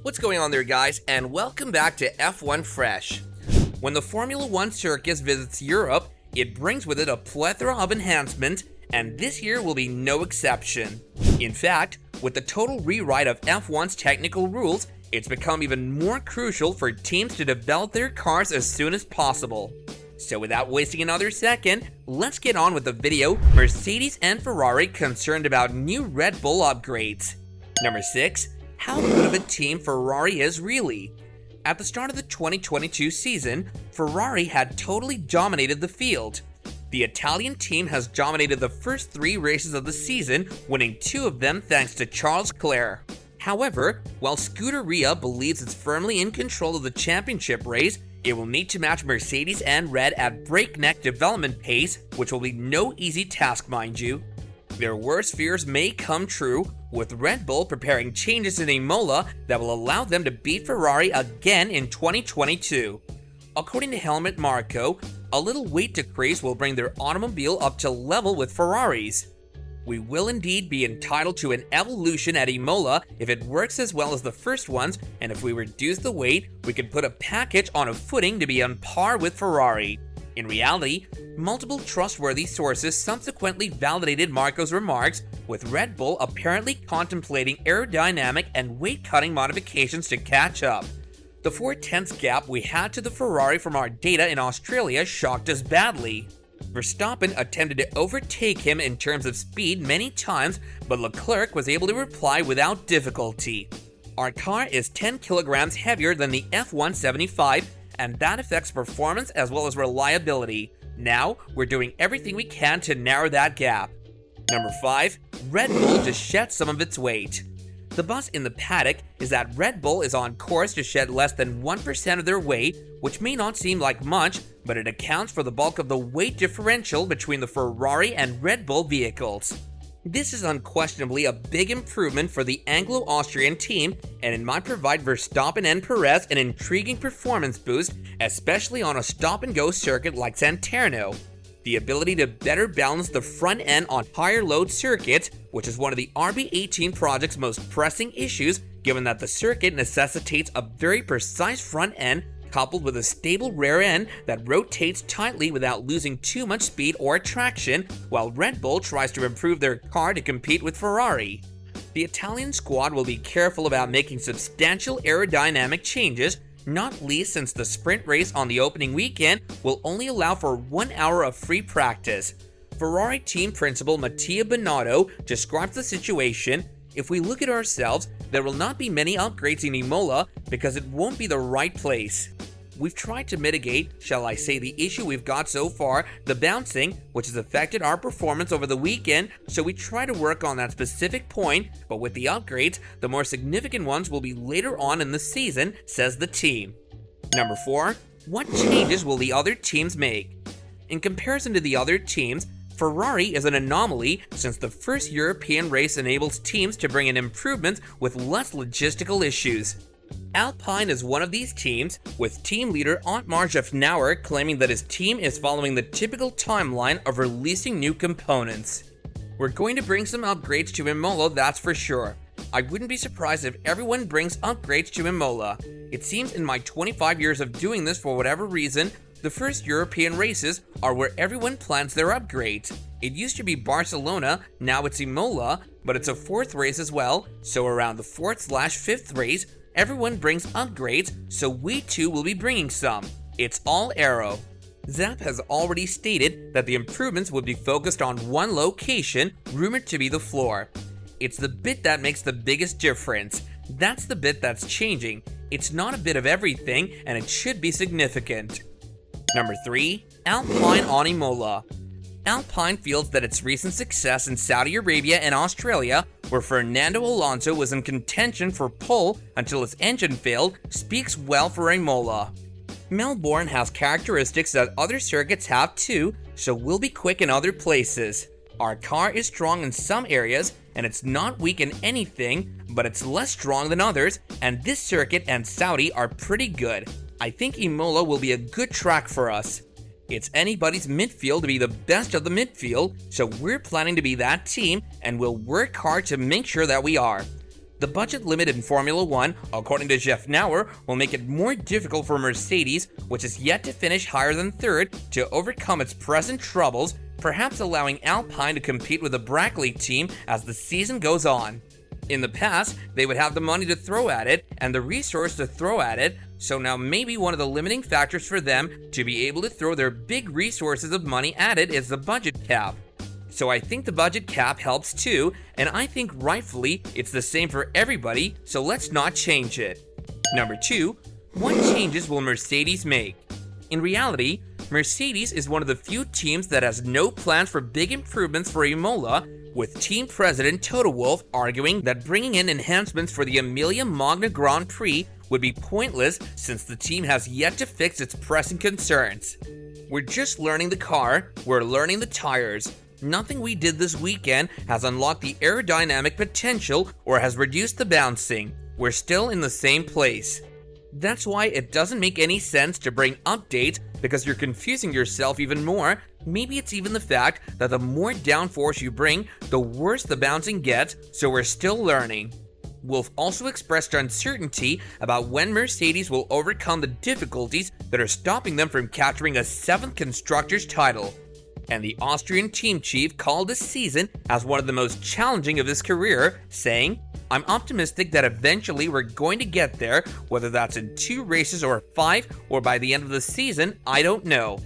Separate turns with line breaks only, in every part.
What's going on there, guys, and welcome back to F1 Fresh. When the Formula One circus visits Europe, it brings with it a plethora of enhancements, and this year will be no exception. In fact, with the total rewrite of F1's technical rules, it's become even more crucial for teams to develop their cars as soon as possible. So without wasting another second, let's get on with the video. Mercedes and Ferrari concerned about new Red Bull upgrades. Number 6. How good of a team Ferrari is really. At the start of the 2022 season, Ferrari had totally dominated the field. The Italian team has dominated the first 3 races of the season, winning 2 of them thanks to Charles Leclerc. However, while Scuderia believes it's firmly in control of the championship race, it will need to match Mercedes and Red at breakneck development pace, which will be no easy task, mind you. Their worst fears may come true, with Red Bull preparing changes in Imola that will allow them to beat Ferrari again in 2022. According to Helmut Marko, a little weight decrease will bring their automobile up to level with Ferrari's. We will indeed be entitled to an evolution at Imola if it works as well as the first ones, and if we reduce the weight, we can put a package on a footing to be on par with Ferrari. In reality, multiple trustworthy sources subsequently validated Marko's remarks, with Red Bull apparently contemplating aerodynamic and weight-cutting modifications to catch up. The 4/10 gap we had to the Ferrari from our data in Australia shocked us badly. Verstappen attempted to overtake him in terms of speed many times, but Leclerc was able to reply without difficulty. Our car is 10 kilograms heavier than the F175, and that affects performance as well as reliability. Now, we're doing everything we can to narrow that gap. Number 5. Red Bull to shed some of its weight. The buzz in the paddock is that Red Bull is on course to shed less than 1% of their weight, which may not seem like much, but it accounts for the bulk of the weight differential between the Ferrari and Red Bull vehicles. This is unquestionably a big improvement for the Anglo-Austrian team, and it might provide Verstappen and Perez an intriguing performance boost, especially on a stop-and-go circuit like Santerno. The ability to better balance the front end on higher load circuits, which is one of the RB18 project's most pressing issues, given that the circuit necessitates a very precise front end coupled with a stable rear end that rotates tightly without losing too much speed or traction, while Red Bull tries to improve their car to compete with Ferrari. The Italian squad will be careful about making substantial aerodynamic changes, not least since the sprint race on the opening weekend will only allow for 1 hour of free practice. Ferrari team principal Mattia Binotto describes the situation: "If we look at ourselves, there will not be many upgrades in Imola because it won't be the right place. We've tried to mitigate, shall I say, the issue we've got so far, the bouncing, which has affected our performance over the weekend, so we try to work on that specific point, but with the upgrades, the more significant ones will be later on in the season," says the team. Number 4. What changes will the other teams make? In comparison to the other teams, Ferrari is an anomaly since the first European race enables teams to bring in improvements with less logistical issues. Alpine is one of these teams, with team leader Otmar Szafnauer claiming that his team is following the typical timeline of releasing new components. "We're going to bring some upgrades to Imola, that's for sure. I wouldn't be surprised if everyone brings upgrades to Imola. It seems in my 25 years of doing this, for whatever reason, the first European races are where everyone plans their upgrades. It used to be Barcelona, now it's Imola, but it's a 4th race as well, so around the 4th/5th race, everyone brings upgrades, so we too will be bringing some. It's all aero." Zap has already stated that the improvements would be focused on one location, rumored to be the floor. "It's the bit that makes the biggest difference. That's the bit that's changing. It's not a bit of everything, and it should be significant." Number 3. Alpine on Imola. Alpine feels that its recent success in Saudi Arabia and Australia, where Fernando Alonso was in contention for pole until his engine failed, speaks well for Imola. "Melbourne has characteristics that other circuits have too, so we'll be quick in other places. Our car is strong in some areas, and it's not weak in anything, but it's less strong than others, and this circuit and Saudi are pretty good. I think Imola will be a good track for us. It's anybody's midfield to be the best of the midfield, so we're planning to be that team, and we'll work hard to make sure that we are. The budget limit in Formula 1, according to Jeff Nauer, will make it more difficult for Mercedes, which is yet to finish higher than third, to overcome its present troubles, perhaps allowing Alpine to compete with the Brackley team as the season goes on. In the past, they would have the money to throw at it and the resource to throw at it, so now maybe one of the limiting factors for them to be able to throw their big resources of money at it is the budget cap. So I think the budget cap helps too, and I think rightfully it's the same for everybody, so let's not change it. Number 2, what changes will Mercedes make? In reality, Mercedes is one of the few teams that has no plans for big improvements for Imola, with team president Toto Wolff arguing that bringing in enhancements for the Emilia Magna Grand Prix would be pointless since the team has yet to fix its pressing concerns. We're just learning the car, we're learning the tires. Nothing we did this weekend has unlocked the aerodynamic potential or has reduced the bouncing. We're still in the same place. That's why it doesn't make any sense to bring updates because you're confusing yourself even more. Maybe it's even the fact that the more downforce you bring, the worse the bouncing gets, so we're still learning. Wolff also expressed uncertainty about when Mercedes will overcome the difficulties that are stopping them from capturing a 7th Constructors' title. And the Austrian team chief called this season as one of the most challenging of his career, saying, "I'm optimistic that eventually we're going to get there, whether that's in 2 races or 5 or by the end of the season, I don't know.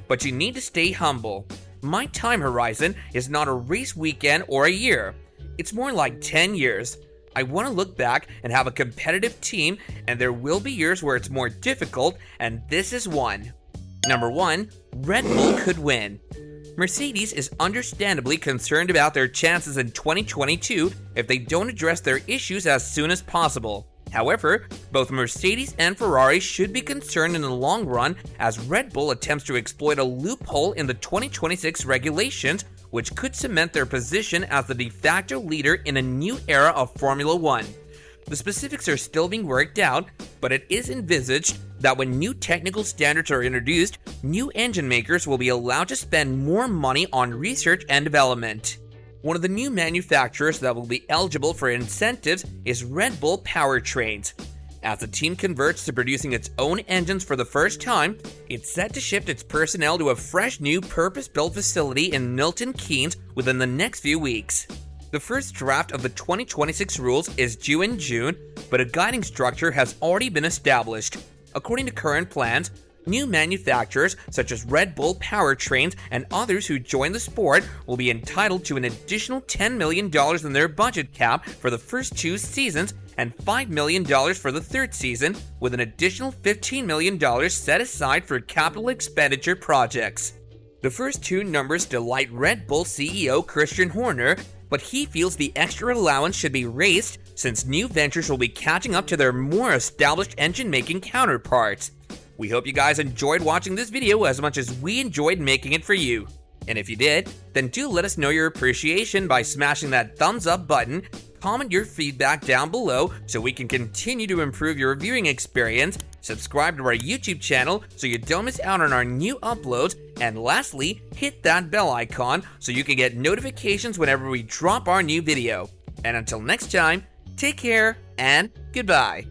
But you need to stay humble. My time horizon is not a race weekend or a year. It's more like 10 years. I want to look back and have a competitive team, and there will be years where it's more difficult, and this is one." Number 1, Red Bull could win. Mercedes is understandably concerned about their chances in 2022 if they don't address their issues as soon as possible. However, both Mercedes and Ferrari should be concerned in the long run as Red Bull attempts to exploit a loophole in the 2026 regulations, which could cement their position as the de facto leader in a new era of Formula 1. The specifics are still being worked out, but it is envisaged that when new technical standards are introduced, new engine makers will be allowed to spend more money on research and development. One of the new manufacturers that will be eligible for incentives is Red Bull Powertrains. As the team converts to producing its own engines for the first time, it's set to shift its personnel to a fresh new purpose-built facility in Milton Keynes within the next few weeks. The first draft of the 2026 rules is due in June, but a guiding structure has already been established. According to current plans, new manufacturers such as Red Bull Powertrains and others who join the sport will be entitled to an additional $10 million in their budget cap for the first 2 seasons and $5 million for the 3rd season, with an additional $15 million set aside for capital expenditure projects. The first 2 numbers delight Red Bull CEO Christian Horner, but he feels the extra allowance should be raised since new ventures will be catching up to their more established engine-making counterparts. We hope you guys enjoyed watching this video as much as we enjoyed making it for you. And if you did, then do let us know your appreciation by smashing that thumbs up button, comment your feedback down below so we can continue to improve your viewing experience, subscribe to our YouTube channel so you don't miss out on our new uploads, and lastly, hit that bell icon so you can get notifications whenever we drop our new video. And until next time, take care and goodbye.